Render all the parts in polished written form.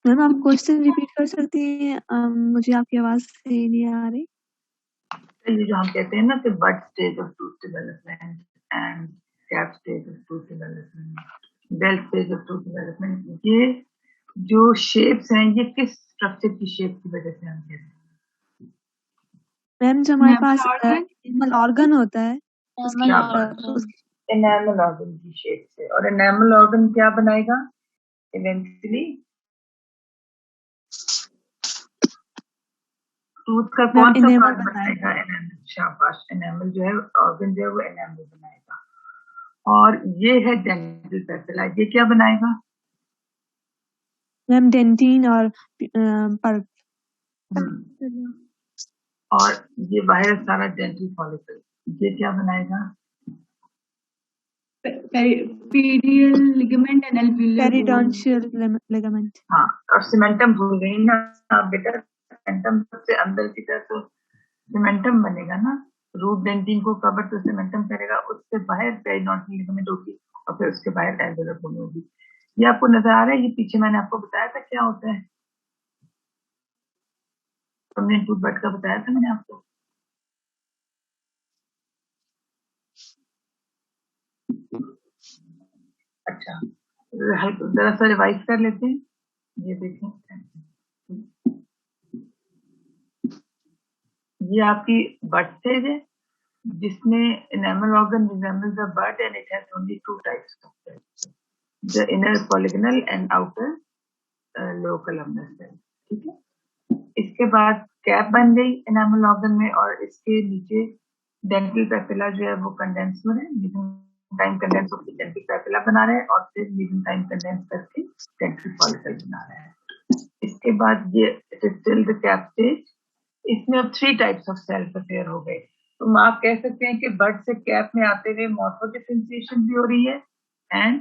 Ma'am आप question repeat कर सकती हैं? मुझे आपकी आवाज सही नहीं आ रही। तो ये जो हम कहते हैं ना कि bud stage of tooth development and cap stage of tooth development, bell stage of tooth development, ये जो शेप्स हैं ये किस स्ट्रक्चर की शेप की वजह से हम कहते हैं? मैम जो हमारे पास एनिमल ऑर्गन होता है एनामल ऑर्गन की शेप से। और एनामल ऑर्गन क्या बनाएगा इवेंचुअली? टूथ का कौन सा पार्ट बनाएगा? एनामल। शाबाश, एनामल जो है ऑर्गन जो है वो एनामल बनाएगा। और ये है डेंटल पेपिला, ये क्या बनाएगा? मैम डेंटिन और पल्प। और ये बाहर सारा डेंटल फॉलिकल, ये क्या बनाएगा? पेरिडियल लिगामेंट एंड एल्वियोलर पेरिडोन्शियल लिगामेंट। हाँ, और सीमेंटम भूल गई ना बेटा, सीमेंटम सबसे अंदर की तरफ तो सीमेंटम बनेगा ना, रूट डेंटिन को कवर तो सीमेंटम करेगा, उससे बाहर पेरिडोन्शियल लिगामेंट होगी और फिर उसके बाहर एल्वियोलर बोन होगी। ये आपको नजर आ रहा है? ये पीछे मैंने आपको बताया था क्या होता है, परमानेंट टूथ बड का बताया था मैंने आपको। अच्छा, जरा सा रिवाइज कर लेते हैं। ये देखें, ये आपकी बड स्टेज है जिसमें enamel organ resembles the bud and it has only two types of cells, the inner polygonal and outer low columnar cell। ठीक है, इसके बाद कैप बन गई enamel organ में और इसके नीचे डेंटल पेपिला जो है वो कंडेंस हो रहे हैं, टाइम कंडेंस होकर डेंटल पेपिला बना रहे हैं और फिर मीडियम टाइम कंडेंस करके डेंटल फॉलिकल बना रहे हैं। इसके बाद ये it is still the cap stage, इसमें अब 3 टाइप्स ऑफ सेल प्रिपेयर हो गए। तो आप कह सकते हैं कि बड से कैप में आते हुए मॉर्फो डिफरेंशिएशन भी हो रही है एंड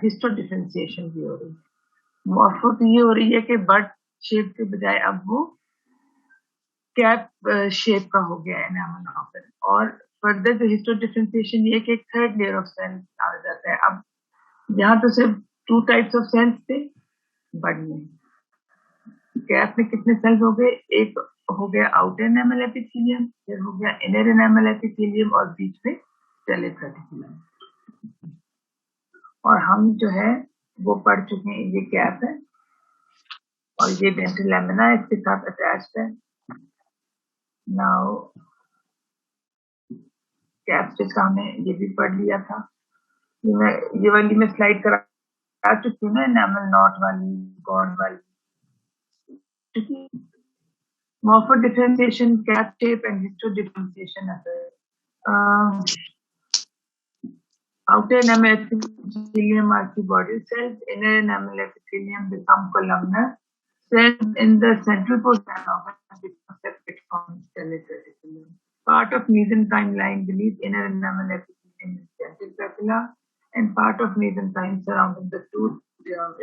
हिस्टो डिफरेंशिएशन भी हो रही है। मॉर्फो तो ये हो रही है कि बड शेप के बजाय अब वो कैप शेप का हो गया एनामल ऑर्गन, और फर्दर जो हिस्टो डिफरेंशिएशन ये कि एक थर्ड लेयर ऑफ सेल आ जाता है। अब यहाँ तो सिर्फ 2 टाइप्स ऑफ सेल्स थे बड में, कैप में कितने सेल्स हो गए? एक हो गया आउटर एनामल एपिथेलियम, फिर हो गया इनर एनामल एपिथेलियम और बीच में टेलेस रेटिकुलम। और हम जो है वो पढ़ चुके हैं, ये कैप है और ये डेंटल लैमिना इसके साथ अटैच्ड है। नाउ कैप स्टिच का हमने ये भी पढ़ लिया था। ये वाली मैं स्लाइड करा चुकी हूँ ना, एनामल नॉट वाली, गॉड वाली। Morpho differentiation, cap shape and histo differentiation occur. Outer enamel epithelium are the body cells, inner enamel epithelium become columnar cells in the central portion of it become separate from stellate reticulum. Part of mesenchyme line beneath inner enamel epithelium is dental papilla and part of mesenchyme surrounding the tooth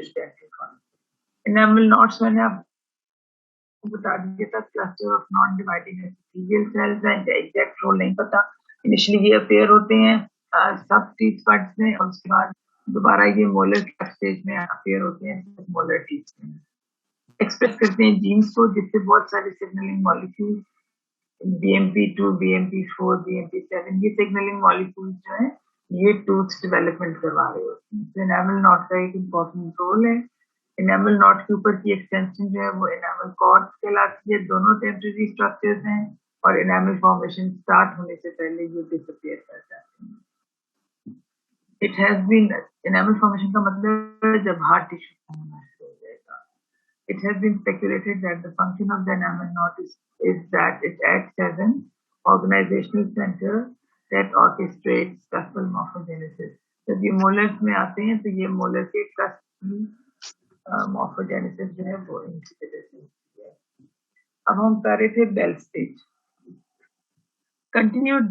is dental column. Enamel knots मैंने आप बता दिया था, cluster of non dividing epithelial cells हैं, exact role नहीं पता। Initially ये appear होते हैं सब टीथ बड्स में और उसके बाद दोबारा ये मोलर स्टेज में अपेयर होते हैं मोलर टीथ में। एक्सप्रेस करते हैं जीन्स को जिससे बहुत सारे signalling molecule BMP2, BMP4, BMP7 ये सिग्नलिंग मॉलिक्यूल जो है ये टूथ डेवलपमेंट करवा रहे होते हैं। तो एनामल नॉट का एक इम्पोर्टेंट रोल है। एनामल नॉट के ऊपर की एक्सटेंशन जो है वो एनामल कॉर्ड्स कहलाती है। दोनों टेम्परेरी स्ट्रक्चर्स हैं और एनामल फॉर्मेशन स्टार्ट होने से पहले ये डिसअपीयर कर जाते हैं। It has been, enamel formation का मतलब जब हार्ड टिश्यू होना शुरू हो जाएगा। It has been speculated that the function of the enamel knot is that it acts as an organizational center that orchestrates custal morphogenesis. जब ये मोलर्स में आते हैं तो ये मोलर के कस्टल मॉर्फोजेनेसिस जो है वो इनकी वजह से होती है। अब हम कर रहे थे बेल स्टेज। कंटिन्यूड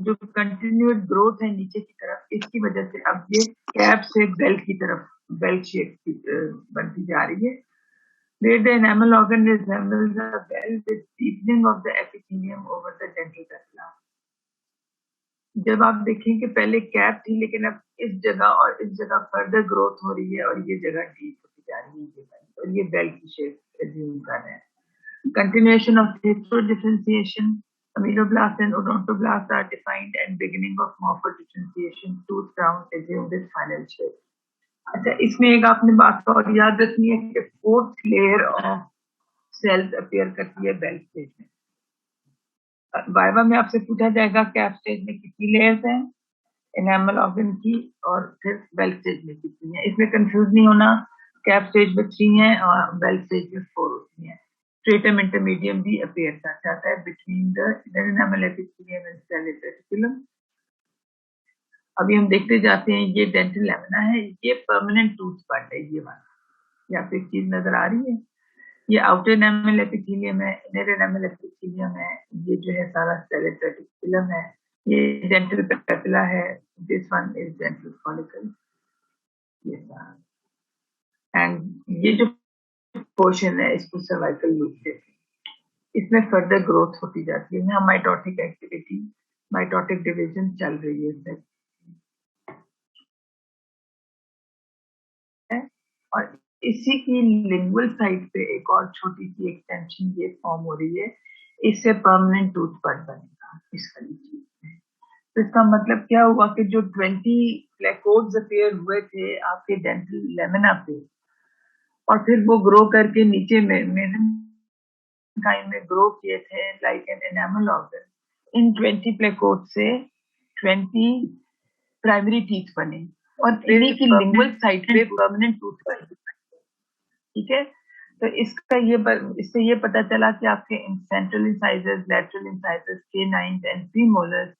जो कंटिन्यूड ग्रोथ है नीचे की तरफ, इसकी वजह से अब ये कैप से बेल की तरफ बेल शेप की बनती जा रही है। Where the enamel organ resembles a bell with deepening of the epithelium over the dental papilla. जब आप देखें कि पहले कैप थी लेकिन अब इस जगह और इस जगह फर्दर ग्रोथ हो रही है और ये जगह डीप होती और ये बेल की शेप एज्यूम कर रहे हैं. Continuation of differentiation, ameloblast and odontoblast are defined and beginning of morphodifferentiation, tooth crown assumed its final shape. अच्छा, इसमें एक आपने बात और याद रखनी है कि fourth layer of cells appear करती है बेल स्टेज में. वाइवा में आपसे पूछा जाएगा कैप स्टेज में कितनी लेयर्स हैं एनामल ऑर्गन की और फिर बेल स्टेज में कितनी है. इसमें कंफ्यूज नहीं होना. कैप स्टेज में 3 है और बेल स्टेज में 4 होती है. स्ट्रेटम इंटरमीडियम भी अपीयर कर जाता है between the enamel epithelium and cell reticulum. अभी हम देखते जाते हैं. ये डेंटल लैमिना है, ये परमानेंट टूथ बड है. ये वाला या फिर चीज नजर आ रही है. ये आउटर एनामल एपिथेलियम है, इनर एनामल एपिथेलियम है. ये जो है सारा सेल रेटिकुलम है. ये डेंटल पेपिला है. This one is dental follicle. ये सारा एंड ये जो पोर्शन है इसको सर्वाइकल लूप कहते हैं. इसमें फर्दर ग्रोथ होती जाती है. यहाँ माइटोटिक एक्टिविटी, माइटोटिक डिवीजन चल रही है. और इसी की लिंगुअल साइड पे एक और छोटी सी एक्सटेंशन ये फॉर्म हो रही है. इससे परमानेंट टूथ बड बनेगा इस वाली चीज में. तो इसका मतलब क्या हुआ कि जो 20 प्लेकोड्स अपीयर हुए थे आपके डेंटल लेमिना पे और फिर वो ग्रो करके नीचे मेसेनकाइम में ग्रो किए थे like an enamel organ. In 20 placode से 20 प्राइमरी टीथ बने और इन्हीं की लिंगुअल साइड पे परमानेंट टूथ बने. ठीक है. तो इससे ये पता चला कि आपके central incisors, lateral incisors, canines and premolars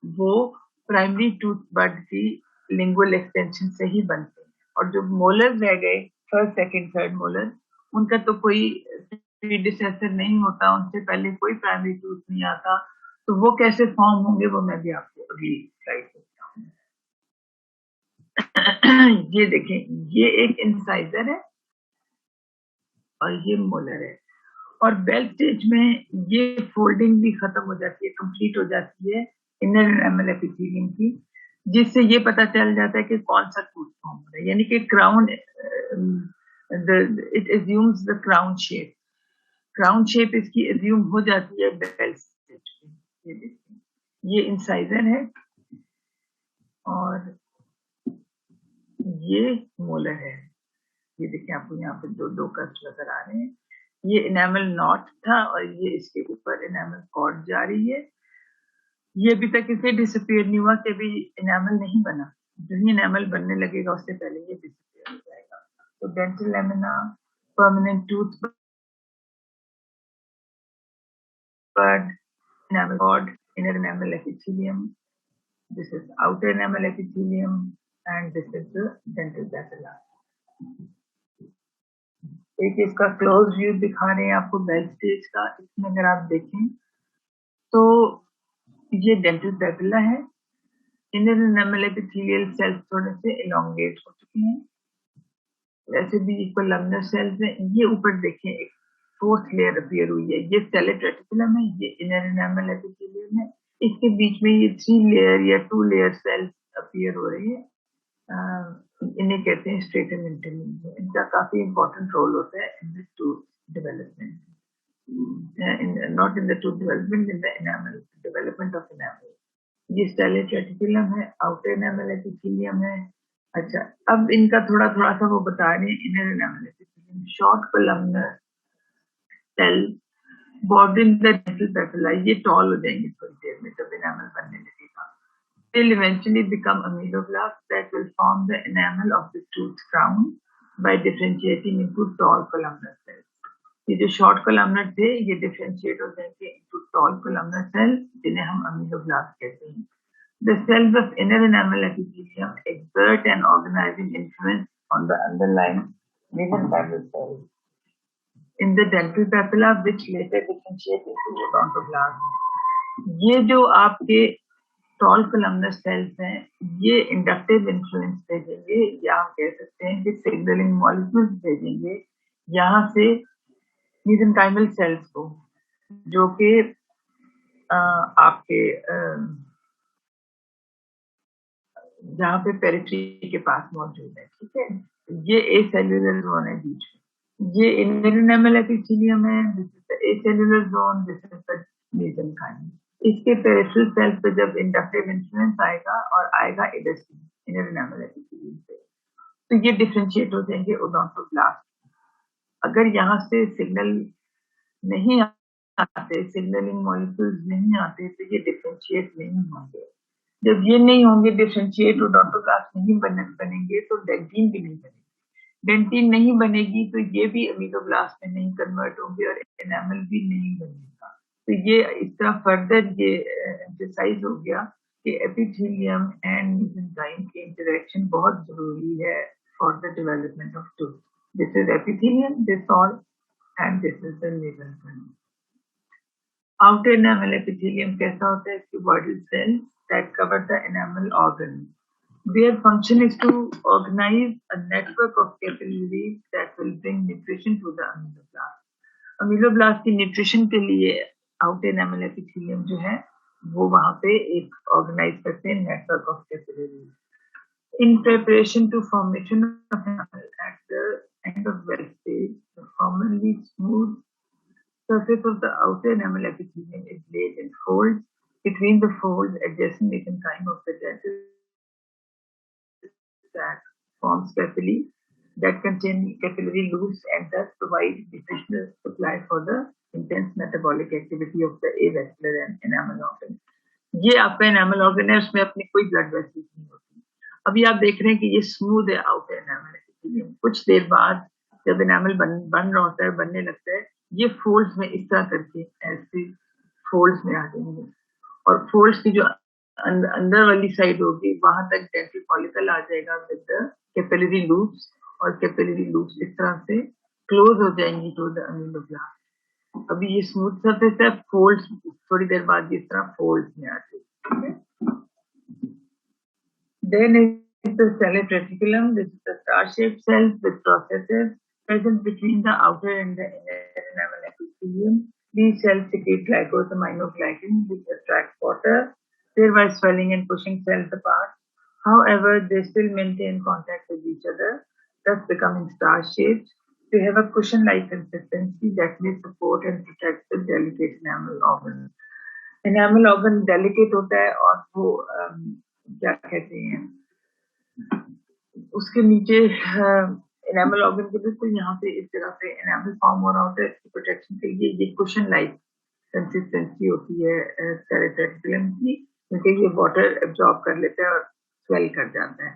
वो प्राइमरी टूथ बड की लिंगुअल एक्सटेंशन से ही बनते हैं. और जो मोलर्स रह गए फर्स्ट, सेकंड, थर्ड मोलर, उनका तो कोई प्रीडिसेसर नहीं होता. उनसे पहले कोई प्राइमरी टूथ नहीं आता. तो वो कैसे फॉर्म होंगे वो मैं भी आपको अगली स्लाइड में बताऊंगा. ये देखें, ये एक इंसाइजर है और ये मोलर है. और बेल स्टेज में ये फोल्डिंग भी खत्म हो जाती है, कंप्लीट हो जाती है इनर एनामल एपिथेलियम की, जिससे ये पता चल जाता है कि कौन सा टूथ फॉर्म हो रहा है. यानी कि crown, it assumes the crown shape. Crown shape इसकी एज्यूम हो जाती है बेल स्टेज में. ये देखिए, ये इंसाइजर है और ये मोलर है. ये देखिए, आपको यहाँ पे दो कट्स नजर आ रहे हैं. ये इनेमल नॉट था और ये इसके ऊपर इनेमल कॉर्ड जा रही है. ये अभी तक इसे डिसअपीयर नहीं हुआ कि अभी इनेमल नहीं बना. जो ही इनेमल बनने लगेगा उससे पहले ये डिसअपीयर हो जाएगा. तो dental lamina, permanent tooth bud, enamel cord, inner enamel epithelium. This is outer enamel epithelium and this is the dental papilla. एक इसका क्लोज व्यू दिखा रहे हैं आपको बेल स्टेज का. इसमें अगर आप देखें तो ये डेंटल पेपिला है. इनर एनामल एपिथेलियल सेल्स थोड़े से एलोंगेट हो चुके हैं. वैसे भी कोलमनर सेल्स हैं. ये ऊपर देखें एक फोर्थ लेयर अपीयर हुई है. ये सेलेट रेटिकुलम है, ये इनर एनामल एपिथेलियम है. इसके बीच में ये 3 लेयर या 2 लेयर सेल्स अपीयर हो रही है. इन्हें कहते हैं स्ट्रेटम इंटरमीडियम. इनका काफी इंपॉर्टेंट रोल होता है in the tooth development. Not in the tooth development, in the enamel development of enamel. ये सेलेट रेटिकुलम है, आउटर एनामल एपिथेलियम है. अच्छा, अब इनका थोड़ा सा वो बता रहे हैं. Inner enamel epithelium, short columnar cell bordering the dental papilla. ये टॉल हो जाएंगे थोड़ी देर में जब एनामल बनने लगेगा. Will eventually become ameloblasts that will form the enamel of the tooth crown by differentiating into tall columnar cells. ये जो short columnar थे ये differentiate हो जाएंगे into tall columnar cells जिन्हें हम ameloblasts कहते हैं. The cells of inner enamel epithelium exert an organizing influence on the underlying mesenchymal cells in the dental papilla, which later differentiate into odontoblasts. ये जो आपके टॉल कोलमनर सेल्स हैं ये inductive influence भेजेंगे, या हम कह सकते हैं कि सिग्नलिंग मॉलिक्यूल्स भेजेंगे यहाँ से मेसेनकाइमल सेल्स को, जो कि आपके जहाँ पे पेरिफेरी के पास मौजूद है. ठीक है. ये एसेल्युलर जोन है बीच में, ये इनर एनामल एपिथेलियम है, this is the acellular zone, this is the mesenchyme. इसके पेरिफेरल सेल पे जब इंडक्टिव इन्फ्लुएंस आएगा और आएगा इनर एनामल एपिथेलियम पे, तो ये डिफरेंशिएट हो जाएंगे ओडोंटोब्लास्ट। अगर यहाँ से सिग्नल नहीं आते, सिग्नलिंग मॉलिक्यूल्स नहीं आते, तो ये डिफरेंशिएट नहीं होंगे। जब ये नहीं होंगे डिफरेंशिएट, ओडोंटोब्लास्ट नहीं बनेंगे, तो डेंटिन भी नहीं बनेगी। डेंटिन नहीं बनेगी तो ये भी अमीलोब्लास्ट में नहीं कन्वर्ट होंगे और एनामल भी नहीं बनेगा। तो ये इस तरह फर्दर ये एम्फसाइज हो गया कि एपिथेलियम एंड मेसेंकाइम की इंटरेक्शन बहुत जरूरी है for the development of tooth. This is epithelium, this all, and this is the mesenchyme. Outer enamel epithelium कैसा होता है? Cuboidal cells that cover the enamel organ. Their function is to organize a network of capillaries that will bring nutrition to the ameloblast. Ameloblast की nutrition के लिए outer enamel epithelium जो है वो वहां पे एक ऑर्गेनाइज करते हैं network of capillaries. In preparation to formation of enamel at the end of well stage, the formerly smooth surface of the outer enamel epithelium is laid in folds. Between the folds, adjacent mesenchyme of the dental sac forms papillae that contain capillary loops and thus provide nutritional supply for the intense metabolic activity of the avascular and enamel organ. ये आपका enamel organ है, उसमें अपनी कोई blood vessels नहीं होती। अभी आप देख रहे हैं कि ये स्मूथ है आउटर एनामल एपिथेलियम। कुछ देर बाद जब एनामल बन रहा होता है, बनने लगता है, ये फोल्ड्स में इस तरह करके ऐसे फोल्ड्स में आ जाएंगे और फोल्ड्स की जो अंदर वाली साइड होगी वहां तक डेंटल फॉलिकल आ जाएगा विद द कैपिलरी लूप्स, और कैपिलरी लूप्स इस तरह से क्लोज हो जाएंगी टू द अमीलोब्लास्ट। अभी ये स्मूथ सरफेस है, फोल्ड्स थोड़ी देर बाद इस तरह फोल्ड्स में आ जाएगी। Then is the stellate reticulum. This is the star-shaped cells with processes present between the outer and the inner enamel epithelium. These cells secrete glycosaminoglycan, which attracts water, thereby swelling and pushing cells apart. However, they still maintain contact with each other, thus becoming star-shaped. They have a cushion-like consistency that may support and protect the delicate enamel organ. Enamel organ delicate होता है और वो क्या कहते हैं, उसके नीचे enamel organ के बिल्कुल यहाँ पे इस तरह से एनामल फॉर्म हो रहा होता है। इसकी प्रोटेक्शन के लिए ये कुशन लाइक कंसिस्टेंसी होती है stellate reticulum की, क्योंकि ये वाटर एब्जॉर्ब कर लेता है और स्वेल कर जाता है,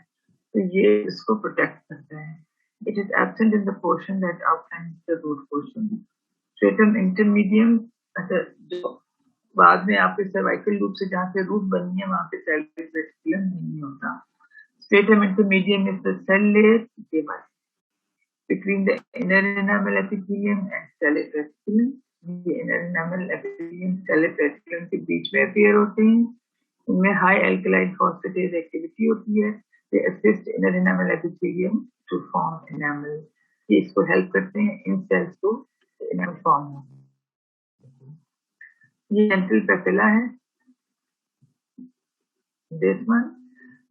तो ये इसको प्रोटेक्ट करता है। It is absent in the portion that outlines the root portion. Stratum intermedium, अच्छा जो बाद में आपके सर्वाइकल लूप से जहाँ से रूट बननी है वहां पे stellate reticulum नहीं होता। Stratum intermedium is the cell layer between the inner enamel epithelium and stellate reticulum. The inner enamel epithelium stellate reticulum के बीच में appear होते हैं। इनमें high alkaline phosphatase activity होती है। They assist inner enamel epithelium to form enamel. ये इसको help करते हैं इन cells को enamel form होने। ये dental papilla है। This one.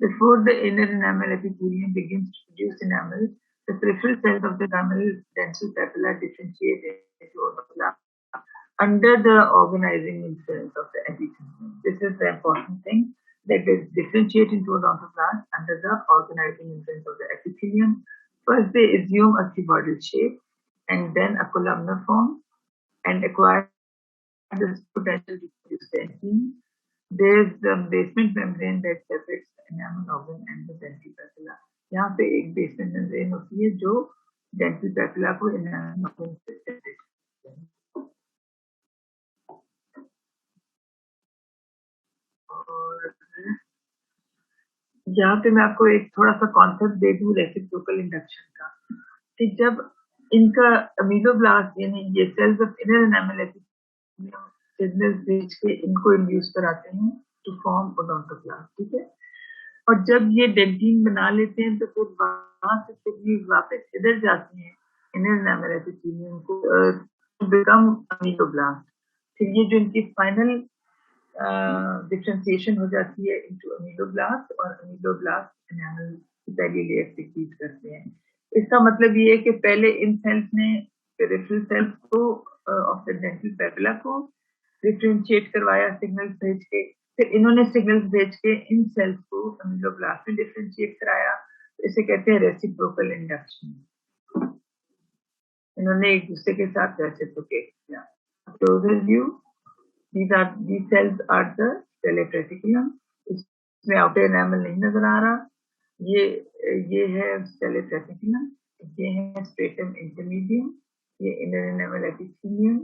Before the inner enamel epithelium begins to produce enamel, the peripheral cells of the enamel dental papilla differentiate into odontoblasts under the organizing influence of the epithelium. This is the important thing, that they differentiate into odontoblasts under the organizing influence of the epithelium. First, they assume a cuboidal shape and then a columnar form and acquire this potential to produce dentin. There is the basement membrane that separates the enamel organ and the dental papilla. यहाँ पे एक basement membrane होती है जो dental papilla को enamel organ से separate करती है। और यहाँ पे मैं आपको एक थोड़ा सा कॉन्सेप्ट दे दूँ रेसिप्रोकल इंडक्शन का, कि जब इनका अमीलोब्लास्ट यानी ये cells of inner enamel epithelium signals भेज के इनको इंड्यूस कराते हैं टू फॉर्म ओडोंटोब्लास्ट, ठीक है। और जब ये डेंटिन बना लेते हैं तो फिर वहां से सिग्नल्स वापस इधर जाती हैं इनर एनामल एपिथेलियम को बिकम अमीलोब्लास्ट। फिर ये जो इनकी फाइनल डिफरेंशिएशन हो जाती है इनटू अमीलोब्लास्ट, और अमीलोब्लास्ट एनामल की पहली लेयर सिक्रीट करते हैं। इसका मतलब ये है कि पहले इन सेल्स ने पेरिफेरल सेल्स को ऑफ द डेंटल पेपिला को डिफरेंशिएट करवाया सिग्नल्स भेज के, फिर इन्होंने सिग्नल्स भेज के इन सेल्स को अमीलोब्लास्ट में डिफरेंशिएट कराया। इसे कहते हैं रेसिप्रोकल इंडक्शन। इन्होंने एक दूसरे के साथ रेसिप्रोकेट किया। Closer view, these cells are the stellate reticulum। इसमें आउटर एनामल नहीं नजर आ रहा। ये है stellate reticulum, ये है स्ट्रेटम इंटरमीडियम, ये इनर एनामल एपिथेलियम,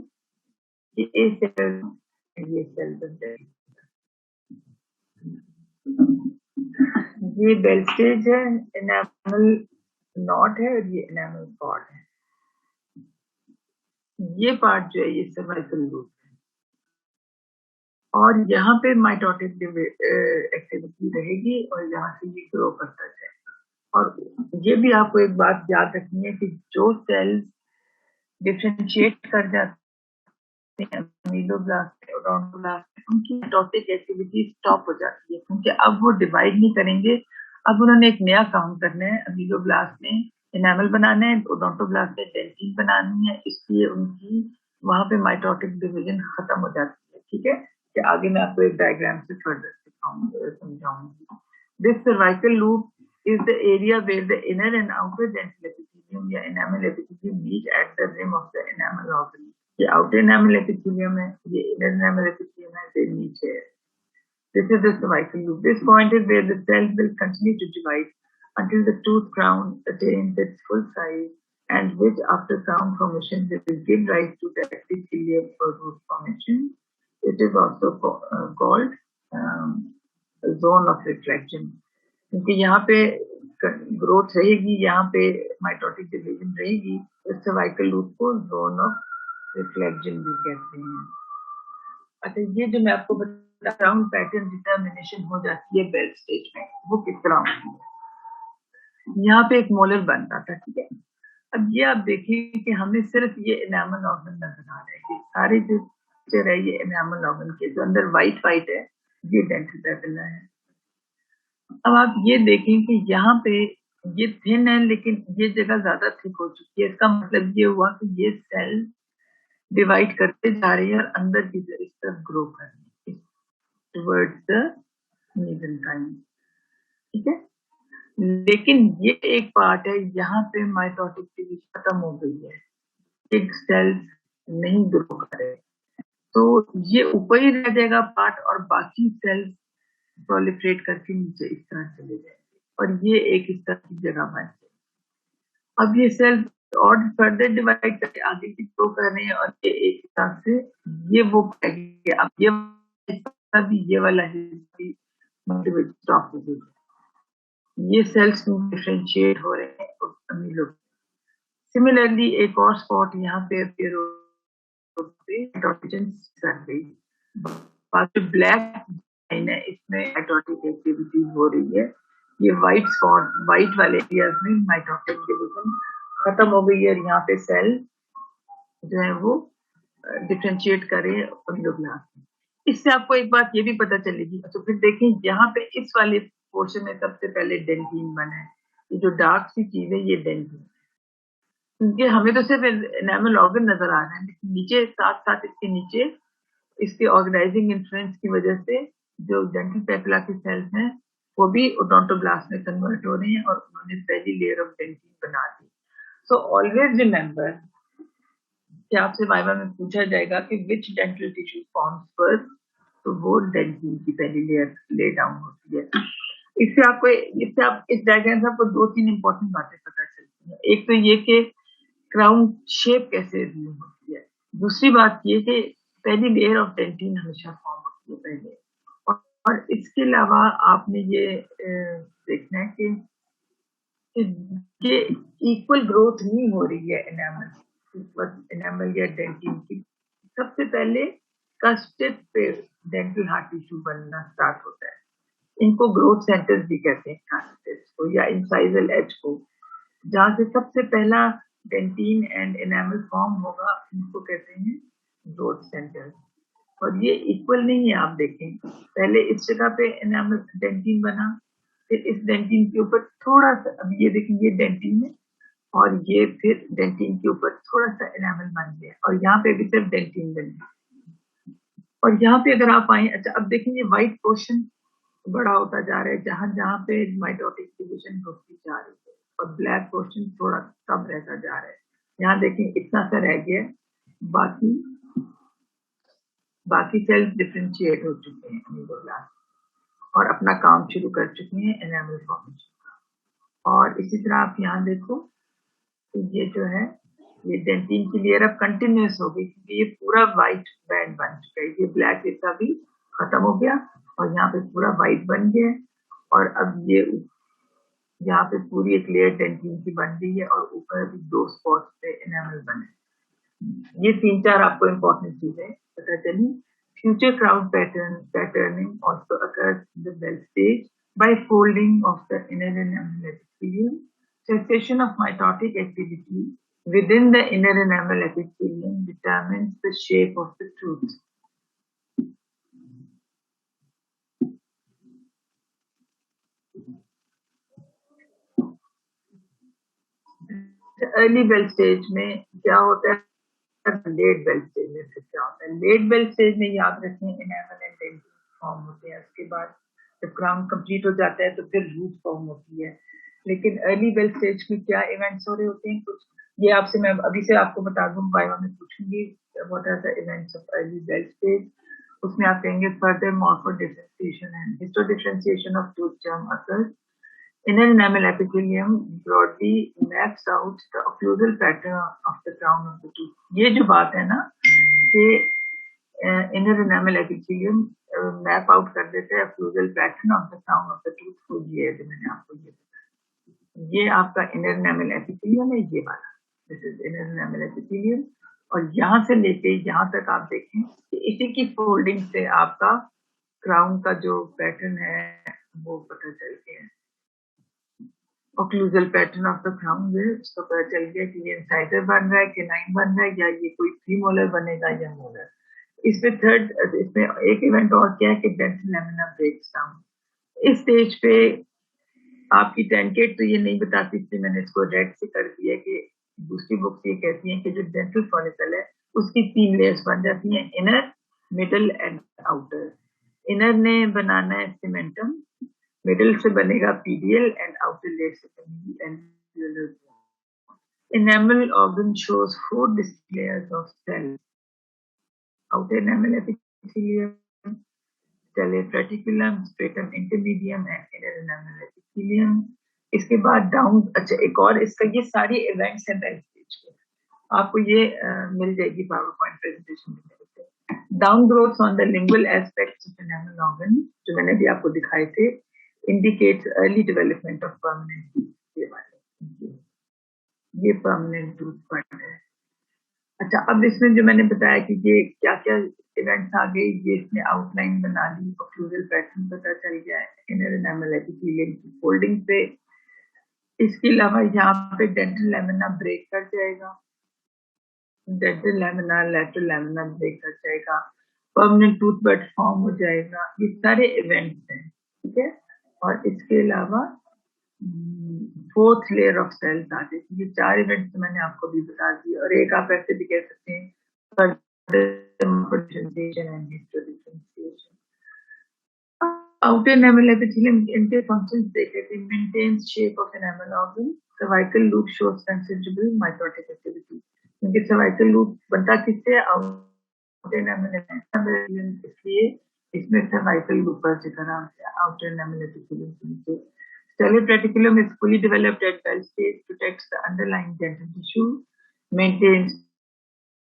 ये ए सेल, ये सेल बनते हैं। ये बेल स्टेज है, एनामल नॉट है और ये एनामल कॉर्ड है। ये पार्ट जो है ये सर्वाइकल लूप है और यहाँ पे माइटोटिक एक्टिविटी रहेगी और यहाँ से ये ग्रो करता जाएगा। और ये भी आपको एक बात याद रखनी है कि जो सेल्स डिफरेंशिएट कर जाते हैं अमीलोब्लास्ट से ओडोंटोब्लास्ट में, उनकी माइटोटिक एक्टिविटी स्टॉप हो जाती है क्योंकि अब वो डिवाइड नहीं करेंगे। अब उन्होंने एक नया काम करना है, अमीलोब्लास्ट में एनामल बनाना है, ओडोंटोब्लास्ट में डेंटिन बनानी है, इसलिए उनकी वहां पे माइटोटिक डिवीजन खत्म हो जाती है। ठीक है, कि आगे मैं आपको एक डायग्राम से फर्दर समझाऊंगी। This cervical loop is the area where the inner and outer dental epithelium या enamel epithelium meet at the rim of the enamel organ. ये आउटर एनामल एपिथेलियम है, ये इनर एनामल एपिथेलियम है, they meet here। This is the cervical loop। This point is where the cells will continue to divide until the tooth crown attains its full size, and which after crown formation will give rise to the epithelium or root formation। It is also called zone of reflection, क्योंकि यहाँ पे growth रहेगी, यहाँ पे mitotic division रहेगी, तो cervical loop को zone of reflection भी कहते हैं। अच्छा, ये जो मैं आपको बता क्राउन पैटर्न डिटर्मिनेशन हो जाती है बेल स्टेज में, वो किस तरह होती है। यहाँ पे एक मोलर बन रहा था, ठीक है। अब ये आप देखिए कि हमें सिर्फ ये एनामल ऑर्गन नजर आ रहे हैं, सारे जो पिक्चर है ये एनामल ऑर्गन के, जो अंदर व्हाइट व्हाइट है ये डेंटल पेपिला है। अब आप ये देखें कि यहाँ पे ये थिन है लेकिन ये जगह ज्यादा थिक हो चुकी है। इसका मतलब ये हुआ कि ये सेल डिवाइड करते जा रही है और अंदर की तरफ ग्रो कर रही है टुवर्ड्स द मेसेंकाइम। ठीक है, लेकिन ये एक पार्ट है यहाँ पे माइटोटिक डिवीजन खत्म हो गई है, एक सेल्स नहीं ग्रो कर रहे, तो ये ऊपर ही रह जाएगा पार्ट और बाकी सेल्स प्रोलिफरेट करके नीचे इस तरह चले जाएंगे और ये एक इस तरह की जगह बन जाएगी। अब ये सेल्स और फर्दर डिवाइड करके आगे की ग्रो कर रहे हैं और ये एक हिसाब से ये वो अब ये वाला स्टॉप हो गया, ये सेल्स डिफरेंशिएट हो रहे हैं अमीलो। सिमिलरली एक और स्पॉट यहाँ पे अपियर कर गई, ब्लैक लाइन है इसमें माइटोटिक एक्टिविटी हो रही है। ये व्हाइट स्पॉट, व्हाइट वाले एरियाज में माइटोटिक डिवीजन खत्म हो गई है, यहाँ पे सेल जो है वो डिफरेंशिएट कर रहे हैं अमीलोब्लास्ट में। इससे आपको एक बात ये भी पता चलेगी। तो फिर देखें यहाँ पे इस वाले पोर्शन में सबसे पहले डेंटिन बना है, ये जो डार्क सी चीज है ये डेंटिन, क्योंकि हमें तो सिर्फ एनामल ऑर्गन नजर आ रहा है, लेकिन नीचे साथ साथ इसके नीचे इसके ऑर्गेनाइजिंग इन्फ्लुएंस की वजह से जो डेंटल पेपिला के सेल्स हैं वो भी ओडोंटोब्लास्ट में कन्वर्ट हो रहे हैं और उन्होंने पहली लेयर ऑफ डेंटिन बना दी। सो ऑलवेज रिमेंबर कि आपसे वाइवा में पूछा जाएगा कि विच डेंटल टिश्यू फॉर्म्स फर्स्ट, तो वो डेंटिन की पहली लेयर ले डाउन होती है। इससे आप इस डायग्राम से आपको दो तीन इंपॉर्टेंट बातें पता चलती हैं। एक तो ये कि क्राउन शेप कैसे व्यू होती है, दूसरी बात ये कि पहली लेयर ऑफ डेंटिन हमेशा फॉर्म होती है पहले, और इसके अलावा आपने ये देखना है कि ये इक्वल ग्रोथ नहीं हो रही है एनामल या डेंटिन की। सबसे पहले कस्टेड पे डेंटल हार्ड टिश्यू बनना स्टार्ट होता है, इनको ग्रोथ सेंटर्स भी कहते हैं, कास्टेड्स को या इंसाइजल एज को, जहां से सबसे पहला डेंटिन एंड एनामल फॉर्म होगा, इनको कहते हैं ग्रोथ सेंटर्स। और ये इक्वल नहीं है, आप देखें पहले इस जगह पे एनामल डेंटिन बना, फिर इस डेंटिन के ऊपर थोड़ा सा, अब ये देखिए ये डेंटिन है और ये फिर डेंटिन के ऊपर थोड़ा सा एनामल बन गया और यहाँ पे भी सिर्फ डेंटिन बन गया। और यहाँ पे अगर आप आए, अच्छा अब देखेंगे व्हाइट पोर्शन बड़ा होता जा रहा है जहां जहां पे माइटोटिक डिवीजन होती जा रही है और ब्लैक पोर्शन थोड़ा कम रहता जा रहा है। यहाँ देखें इतना सा रह गया, बाकी सेल्स डिफरेंशिएट हो चुके हैं एमीबोब्लास्ट और अपना काम शुरू कर चुके हैं एनामल फॉर्मेशन का। और इसी तरह आप यहाँ देखो तो ये जो है ये डेंटिन की लेयर अब कंटिन्यूस हो गई क्योंकि ये पूरा व्हाइट बैंड बन चुका है। ये ब्लैक हिस्सा भी खत्म हो गया और यहाँ पे पूरा व्हाइट बन गया है और अब ये यहाँ पे पूरी एक लेयर डेंटिन की बन गई है और ऊपर भी 2 स्पॉट्स पे एनामल बने। ये 3-4 आपको इम्पोर्टेंट चीजें पता चली। Future crown patterning also occurs in the bell stage by folding of the inner enamel epithelium. Cessation of mitotic activity within the inner enamel epithelium determines the shape of the tooth. Early bell stage में क्या होता है, late bell stage में फिर क्या होता है। Late bell stage में याद रखें एनामल एंड डेंटिन फॉर्म होते हैं, उसके बाद जब क्राउन कंप्लीट हो जाता है तो फिर रूट फॉर्म होती है। लेकिन अर्ली बेल स्टेज में क्या इवेंट्स हो रहे होते हैं, कुछ ये आपसे मैं अभी से आपको बता दूं, बायो में पूछूंगी what are the events of early bell stage. उसमें आप कहेंगे further morpho differentiation and histo differentiation of tooth germ occurs. Inner enamel epithelium broadly maps out the occlusal pattern of the crown of the tooth. ये जो बात है ना कि inner enamel epithelium map out कर देते हैं occlusal pattern of the crown of the tooth को, ये है जो मैंने आपको ये बताया। ये आपका inner enamel epithelium है, ये वाला this is inner enamel epithelium। और यहाँ से लेके यहाँ तक आप देखें कि इसी की फोल्डिंग से आपका क्राउन का जो पैटर्न है वो पता चल गया है। occlusal pattern of the crown में उसका पता चल गया कि ये इंसाइडर बन रहा है, केनाइन बन रहा है, या ये कोई प्रीमोलर बनेगा या मोलर। इसमें एक इवेंट और क्या है कि डेंटल लैमिना ब्रेक्स डाउन। इस स्टेज पे आपकी टेंकेट तो ये नहीं बताती, इसलिए मैंने इसको रेड से कर दिया कि दूसरी बुक्स ये कहती हैं कि जो डेंटल फॉलिकल है उसकी 3 लेयर्स बन जाती हैं, inner, middle and outer. Inner ने बनाना है सीमेंटम, मिडिल से बनेगा पीडियल एंड आउटर लेयर से बनेगी alveolar bone. Enamel organ shows 4 distinct layers of cells: outer enamel epithelium, stellate reticulum, stratum intermedium and inner enamel epithelium। इसके बाद डाउन, अच्छा एक और इसका, ये सारी इवेंट्स हैं बेल स्टेज के, आपको ये मिल जाएगी पावर पॉइंट प्रेजेंटेशन में। Down growths on the lingual aspects of enamel organ जो मैंने भी आपको दिखाए थे indicates early development of permanent tooth। ये permanent tooth बन है। अच्छा अब इसमें जो मैंने बताया कि ये क्या क्या इवेंट्स आ गए, ये इसमें आउटलाइन बना ली, occlusal पैटर्न पता चल गया है, इनर एनामल एपिथेलियम की फोल्डिंग पे। इसके अलावा यहाँ पे डेंटल लैमिना ब्रेक कर जाएगा, dental lamina lateral lamina break कर जाएगा, परमानेंट टूथ बड फॉर्म हो जाएगा। ये सारे इवेंट्स हैं, ठीक है। और इसके अलावा 4th लेयर ऑफ सेल्स आते हैं। ये 4 इवेंट्स मैंने आपको भी बता दिए। और एक आप ऐसे भी कह सकते हैं outer enamel epithelium, इनके फंक्शंस देखे थे। Maintains shape of enamel organ, cervical loop shows considerable mitotic activity. क्योंकि सर्वाइकल लूप बनता किससे, आउटर एनामल epithelium, इसलिए इसमें सर्वाइकल लूप पर जिक्र आता है outer enamel epithelium से। Stellate reticulum is fully developed at bell stage, protects the underlying dental tissue, maintains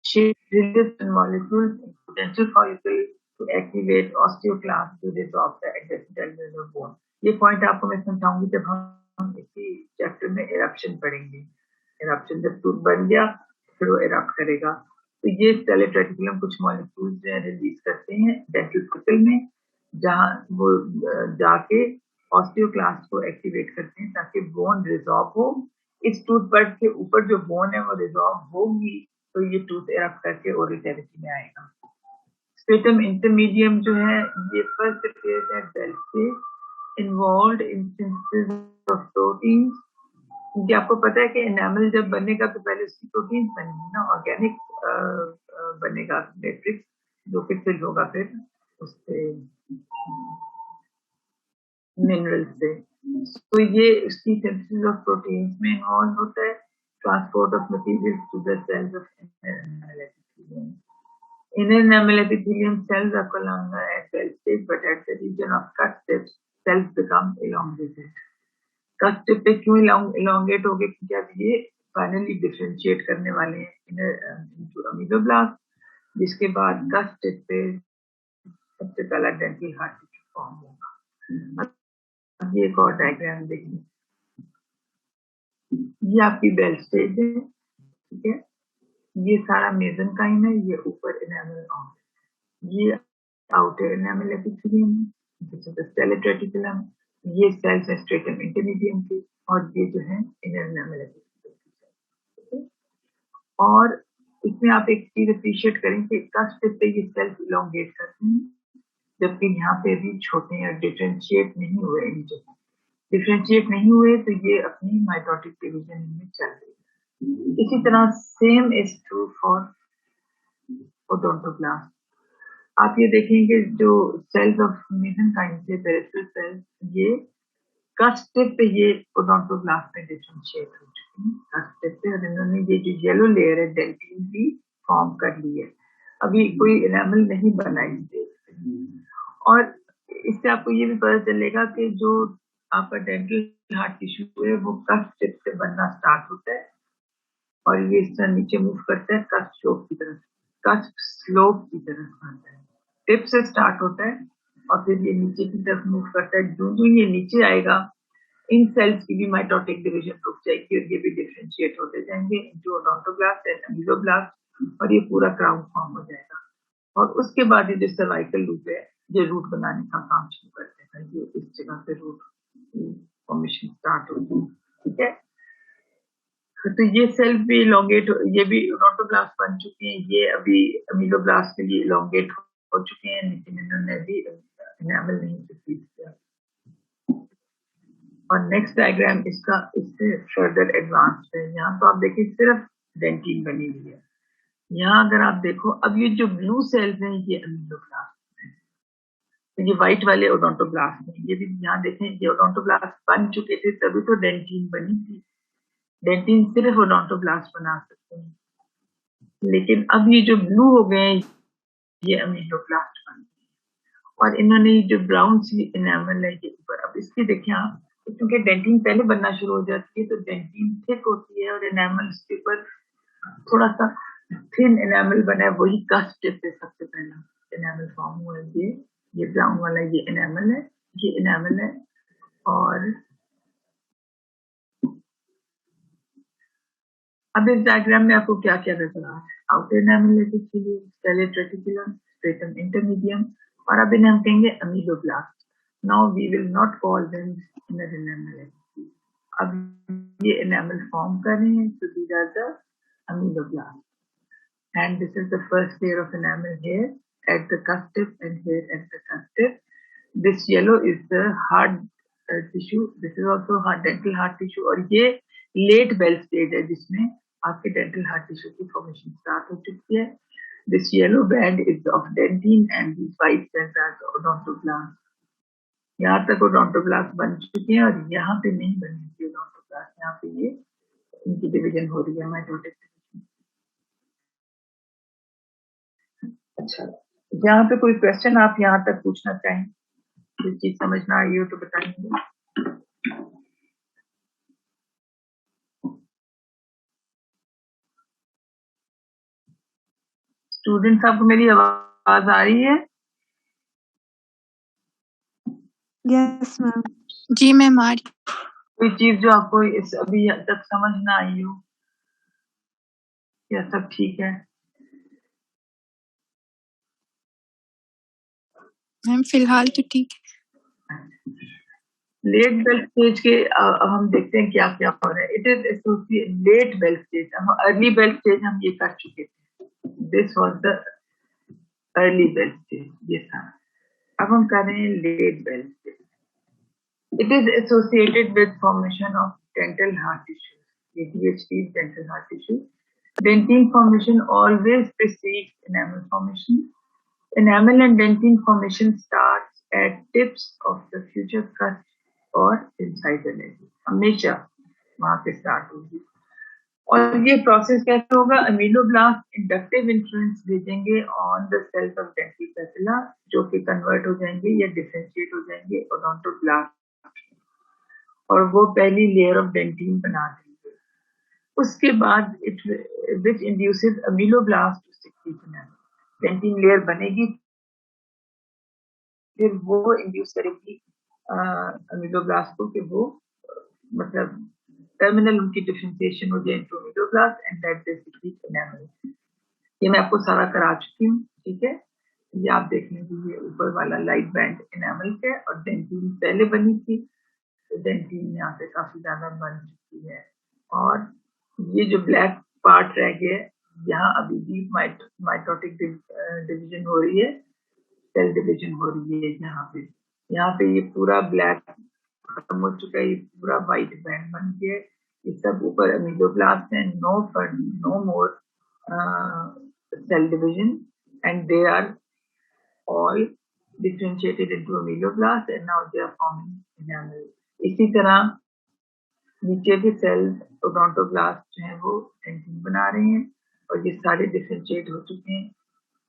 shape, releases molecules in dental follicle to activate osteoclast to resolve the adjacent alveolar bone। ये point आपको मैं समझाऊंगी जब हम इसी chapter में eruption पढ़ेंगे। Eruption जब tooth बन गया फिर वो इरप्ट करेगा। तो ये stellate reticulum कुछ मॉलिक्यूल्स रिलीज करते हैं डेंटल फॉलिकल में, जहां वो जाके ऑस्टियोक्लास्ट को एक्टिवेट करते हैं ताकि बोन रिजॉल्व हो। इस टूथ बड के ऊपर जो बोन है वो रिजॉल्व होगी तो ये टूथ इरप्ट करके ओरल कैविटी में आएगा। स्ट्रेटम इंटरमीडियम जो है ये first appears at bell stage, involved in synthesis of proteins क्योंकि आपको पता है कि एनामल जब बनेगा तो पहले उसकी प्रोटीन बनेगी ना, ऑर्गेनिक बनेगा मैट्रिक्स जो कि फिल होगा फिर उससे मिनरल से। तो ये उसकी सिंथेसिस ऑफ प्रोटीन्स में इन्वॉल्व होता है, transport of materials to the cells of inner epithelium. Inner enamel epithelium cells are columnar at cell stage, but at the region of cut tips, cells become elongated. Cut tip पे क्यों elongate हो गए? क्योंकि अब ये finally differentiate करने वाले हैं इनर अमीलोब्लास्ट, जिसके बाद कट टिप पे सबसे पहला डेंटल हार्ट टिश्यू फॉर्म होगा. अब ये एक और डायग्राम देखिए, ये आपकी बेल स्टेज है, ठीक है. ये सारा मेसेनकाइम है, ये ऊपर एनामल ऑन, ये outer enamel epithelium, this is the cell reticulum, ये सेल्स स्ट्रेटम इंटरमीडियम थी, और ये जो है इनर एनामल एपिथेलियम. और इसमें आप एक चीज अप्रिशिएट करें कि कस्ट पे ये सेल्स इलोंगेट करते हैं, जबकि यहाँ पे भी छोटे हैं, डिफरेंशिएट नहीं हुए. डिफरेंशिएट नहीं हुए तो ये अपनी माइटोटिक डिवीजन में चल रही है. इसी तरह same is true for odontoblast. आप ये देखेंगे जो सेल्स ऑफ मेसेनकाइम से पेरिफेरल सेल्स, ये कस्ट टिप पे ये ओडोंटोब्लास्ट में डिफरेंशिएट हो चुके हैं कस्ट टिप पे, और इन्होंने ये जो येलो लेयर है डेंटिन भी फॉर्म कर ली है. अभी कोई एनामल नहीं बना इनसे. और इससे आपको ये भी पता चलेगा कि जो आपका डेंटल हार्ट टिश्यू है वो कस्ट टिप से बनना स्टार्ट होता है, और ये इस तरह नीचे मूव करता है कस्ट स्लोप की तरफ, कस्ट स्लोप की तरफ बनता है. टिप से स्टार्ट होता है और फिर ये नीचे की तरफ मूव करता है. जो ये नीचे आएगा, इन सेल्स की भी माइटोटिक डिवीजन रुक जाएगी और ये भी डिफरेंशिएट होते जाएंगे इनटू ओडोंटोब्लास्ट एंड अमीलोब्लास्ट, और ये पूरा क्राउन फॉर्म हो जाएगा. और उसके बाद ये जो सर्वाइकल लूप है, ये रूट बनाने का काम शुरू करते हैं. ये इस जगह से रूट फॉर्मेशन स्टार्ट होती है, ठीक है. तो ये सेल भी इलोंगेट, ये भी ओडोंटोब्लास्ट बन चुके हैं, ये अभी अमीलोब्लास्ट के लिए इलोंगेट हो चुके हैं, लेकिन इन्होंने भी एनामल नहीं सक्सीड किया. और नेक्स्ट डायग्राम इसका इससे फर्दर एडवांस है. यहाँ तो आप देखिए सिर्फ डेंटिन बनी हुई है. यहाँ अगर आप देखो, अब ये जो ब्लू सेल्स हैं ये अमीलोब्लास्ट हैं, तो ये व्हाइट वाले ओडोंटोब्लास्ट हैं. ये भी यहाँ देखें, ये ओडोंटोब्लास्ट बन चुके थे तभी तो डेंटिन बनी थी. डेंटिन सिर्फ ओडोंटोब्लास्ट बना सकते हैं, लेकिन अब ये जो ब्लू हो गए हैं ये अमीलोब्लास्ट बन गए. और इन्होंने जो ब्राउन सी एनामल है ये ऊपर, अब इसकी देखिए आप, क्योंकि डेंटिन पहले बनना शुरू हो जाती है तो डेंटिन थिक होती है और एनामल इसके ऊपर थोड़ा सा थिन एनामल बना है, वही कस्ट टिप पे सबसे पहला एनामल फॉर्म हुआ है. ये ब्राउन वाला ये एनामल है, ये एनामल है. और अब इस डायग्राम में आपको क्या क्या नजर आ रहा है? Outer enamel epithelium, cell reticulum, stratum intermedium, और अब इन्हें हम कहेंगे ameloblast. Now we will not call them inner enamel. अब ये एनामल फॉर्म कर रहे हैं, so these are the ameloblast, and this is the first layer of enamel here at the cusp tip and here at the cusp tip. This yellow is the hard tissue. This is also hard dental hard tissue, और ये late bell stage है जिसमें आपके dental hard tissue की formation start हो चुकी है. This yellow band is of dentine and these white cells are the odontoblasts. यहाँ तक ओडोंटोब्लास्ट बन चुके हैं और यहाँ पे नहीं बनी थी ओडोंटोब्लास्ट. यहाँ पे ये इनकी डिवीजन हो रही है माइटोटिक डिवीजन. अच्छा, यहाँ पे कोई क्वेश्चन आप यहाँ तक पूछना चाहें, कोई चीज समझ ना आई हो तो बताएंगे. स्टूडेंट्स, आपको मेरी आवाज आ रही है? Yes ma'am. जी मैम आ रही. कोई चीज जो आपको इस अभी तक समझ ना आई हो, या सब ठीक है? मैम फिलहाल तो ठीक है. लेट बेल स्टेज के अब हम देखते हैं क्या क्या हो रहा है. It is associate late bell stage. हम अर्ली बेल स्टेज हम ये कर चुके थे. This was the early bell stage, ये था. अब हम कर रहे हैं late bell stage. It is associated with formation of dental heart tissues. DHT is dental heart tissue. Dentine formation always precedes enamel formation. Enamel and dentine formation starts at tips of the future crust or incisor ledge. हमेशा वहाँ पे start होगी. और ये process कैसे होगा? Ameloblast inductive influence भेजेंगे on the cells of dental papilla, जो कि कन्वर्ट हो जाएंगे या डिफरेंशिएट हो जाएंगे ओडोंटोब्लास्ट, और वो पहली लेयर ऑफ डेंटिन बना देंगे. उसके बाद it which induces ameloblast to secrete dentin layer बनेगी, फिर वो इंड्यूस करेगी अमीलोब्लास्ट को कि वो मतलब टर्मिनल उनकी डिफरेंशिएशन हो जाए into ameloblast and that they secrete enamel. ये मैं आपको सारा करा चुकी हूँ, ठीक है. ये आप देख लीजिए, ये ऊपर वाला लाइट बैंड एनामल है और डेंटिन पहले बनी थी, तो डेंटिन यहाँ पे काफी ज्यादा बन चुकी है. और ये जो ब्लैक पार्ट रह गया है, यहाँ अभी भी माइटोटिक डिवीजन हो रही है, सेल डिवीजन हो रही है. यहाँ पे ये पूरा ब्लैक खत्म हो चुका है, ये पूरा व्हाइट बैंड बन गया है. ये सब ऊपर अमीलोब्लास्ट है. No more cell division and they are all differentiated into ameloblast and now they are forming enamel. इसी तरह नीचे के सेल्स ओडोंटोब्लास्ट जो है वो डेंटिन बना रहे हैं और ये सारे डिफरेंशिएट हो चुके हैं.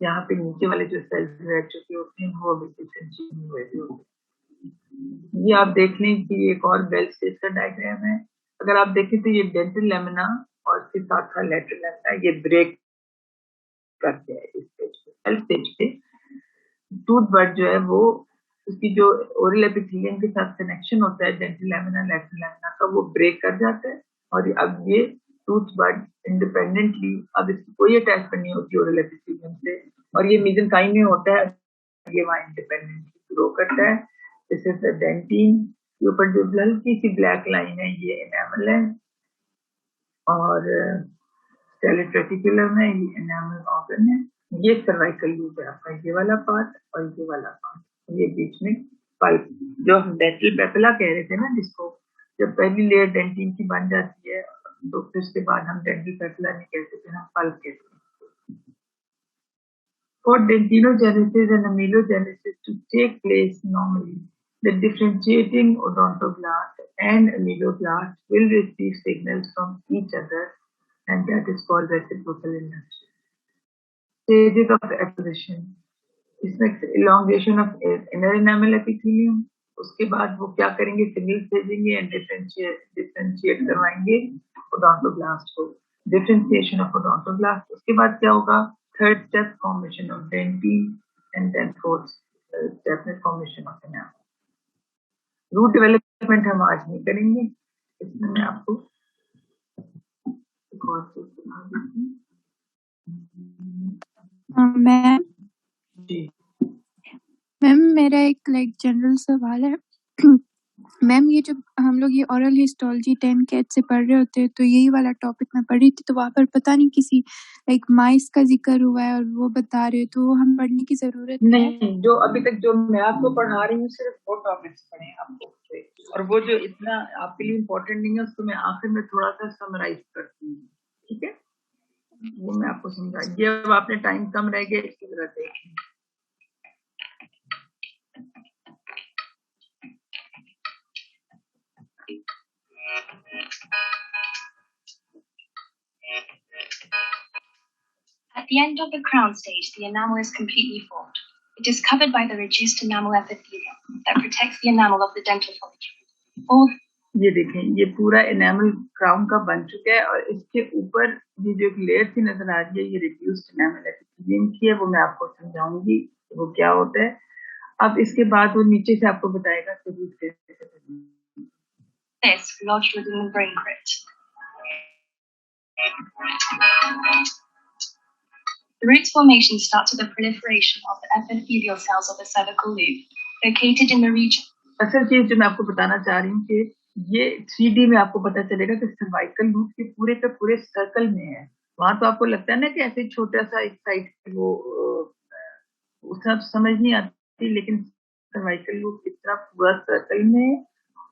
यहाँ पे नीचे वाले जो सेल्स रह चुके होते हैं वो अभी डिफरेंशिएट नहीं हुए होते. ये आप देख लें कि एक और बेल स्टेज का डायग्राम है. अगर आप देखें तो ये डेंटल लेमिना और इसके साथ लैटरल लेमिना ये ब्रेक करते हैं इस स्टेज पे. सेल स्टेज पे टूथ बड जो है वो उसकी जो ओरल एपिथेलियम के साथ कनेक्शन होता है डेंटल लेमिना लैटरल लेमिना का, वो ब्रेक कर जाता है. और अब ये टूथ बड इंडिपेंडेंटली, अब इसकी कोई अटैचमेंट नहीं होती ओरल एपिथेलियम से, और ये मेसेंकाइम में होता है, ये वहाँ इंडिपेंडेंटली ग्रो करता है. This is the dentin. के ऊपर जो हल्की सी ब्लैक लाइन है ये एनामल है, और स्टेलेट रेटिकुलम है, ये एनामल ऑर्गन है. ये सर्वाइकल लूप है आपका, ये वाला पार्ट और ये वाला पार्ट, ये बीच में पल्प, जो हम डेंटल पेपिला कह रहे थे ना, जिसको जब पहली लेयर डेंटिन की बन जाती है तो फिर उसके बाद हम डेंटल पेपिला नहीं कहते थे, हम पल्प कहते हैं. For dentinogenesis and amelogenesis to take place normally, the differentiating odontoblast and ameloblast will receive signals from each other, and that is called reciprocal induction. Stages of acquisition. इसमें elongation of inner enamel epithelium. उसके बाद वो क्या करेंगे, signals भेजेंगे and differentiate करवाएंगे odontoblast को. Differentiation of odontoblast. उसके बाद क्या होगा, third step formation of dentin and then fourth step में formation of enamel. Root development हम आज नहीं करेंगे, इसमें मैं आपको एक और चीज बता देती मैम जी. मेरा एक जनरल सवाल है. मैम ये जो हम लोग ये ओरल हिस्टोलॉजी 10 कैट से पढ़ रहे होते हैं, तो यही वाला टॉपिक मैं पढ़ी थी, तो वहाँ पर पता नहीं किसी माइस का जिक्र हुआ है और वो बता रहे हो, तो वो हम पढ़ने की जरूरत है? नहीं, जो अभी तक जो मैं आपको पढ़ा रही हूँ सिर्फ वो टॉपिक्स पढ़े हैं आपको, और वो जो इतना आपके लिए इम्पोर्टेंट नहीं है उसको मैं आखिर में थोड़ा सा समराइज करती हूँ, ठीक है. वो मैं आपको समझाऊंगी. अब आपने टाइम कम रह गया, इसकी जरूरत है. At the end of the crown stage, the enamel is completely formed. It is covered by the reduced enamel epithelium that protects the enamel of the dental follicle. ये देखें, ये पूरा एनामल क्राउन का बन चुका है, और इसके ऊपर ये जो एक लेयर सी नजर आ रही है, ये रिड्यूस्ड एनामल एपिथेलियम की है. वो मैं आपको समझाऊंगी वो क्या होता है. अब इसके बाद वो नीचे से आपको बताएगा कि रूट कैसे This lodged within the brain crypt. The root formation starts with the proliferation of the epithelial cells of the cervical loop, located in the region. असल चीज जो मैं आपको बताना चाह रही हूँ कि ये 3D में आपको पता चलेगा कि सर्वाइकल लूप के पूरे सर्कल में है. वहां तो आपको लगता है ना कि ऐसे छोटा सा एक साइड वो उसका समझ नहीं आती, लेकिन सर्वाइकल लूप इस तरह पूरा सर्कल में है,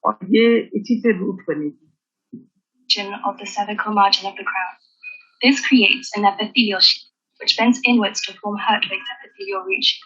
और ये इसी से रूट बनेगी. region of the cervical margin of the crown. This creates an epithelial sheath, which bends inwards to form Hertwig's epithelial root sheath.